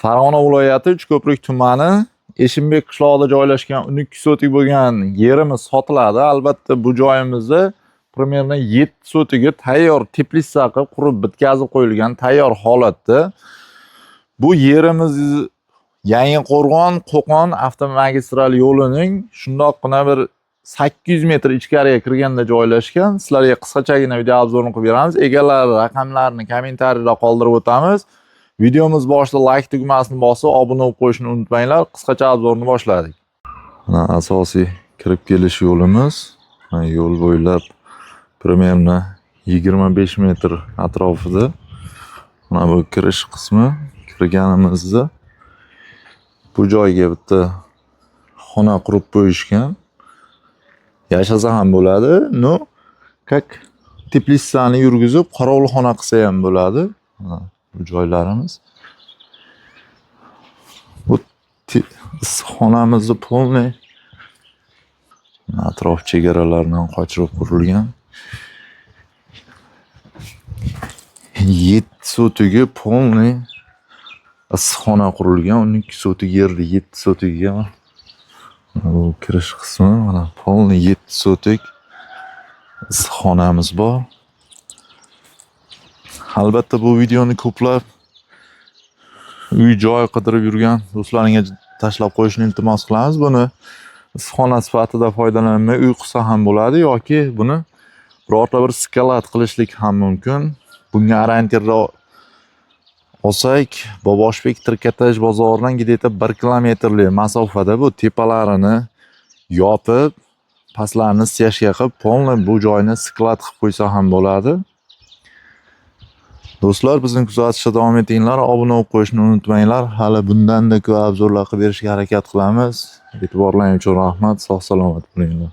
Farg'ona viloyati Uchko'prik tumani Eshinbek qishlog'ida joylashgan 12 sotik bo'lgan yerimiz sotiladi. Albatta bu joyimizda примерно 7 sotiga tayyor teplitsa qilib qurib bitkazib qo'yilgan tayyor holatda. Bu yerimiz Yangiqo'rg'on Qo'qon avtomagistral yo'lining shundoqqina bir 800 metr ichkariga kirganda joylashgan. Sizlarga qisqachagina video obzorini qilib beramiz. Egalari raqamlarini kommentariyada qoldirib o'tamiz. Videomiz boshida like tugmasini bosib, obuna bo'lib qo'yishni unutmanglar. Qisqacha obzorni boshladik. Mana asosiy kirib kelish yo'limiz. Yo'l bo'ylab примерно 25 metr atrofida. Mana bu kirish qismi. Kirganimizda bu joyga bitta xona qurib qo'yishgan. Yashasa ham bo'ladi. No, как teplitsani yurgizib, qorovulxona qilsa ham bo'ladi. Bu joylarimiz. Bu xonamizni polniy atrof chegaralardan qochirib qurilgan. 7 sotiga polniy issiqxona qurilgan. 12 sotik yerda 7 sotiga bu kirish qismi. Mana polniy 7 sotik issiqxonamiz bor. Albatta bu videoni ko'plab uy joy qidirib yurgan do'stlaringga tashlab qo'yishni iltimos qilamiz. Buni issiqxona sifatida foydalanmay uy qilsa ham bo'ladi yoki buni birorta bir skalat qilishlik ham mumkin. Bunga orientirda olsak, Boboshbek trikotaj bozoridan где-то 1 kilometrlik masofada bu tepalarini yopib, pastlarini siyashga qilib, polniy bu joyni sklat qilib qo'ysa ham bo'ladi. Do'stlar, bizni kuzatishda davom etinglar, obuna bo'lib qo'yishni unutmanglar. Hali bundan-da ko'p obzorlar qilib berishga harakat qilamiz. E'tiborlaringiz uchun rahmat. Sog' salomat bo'linglar.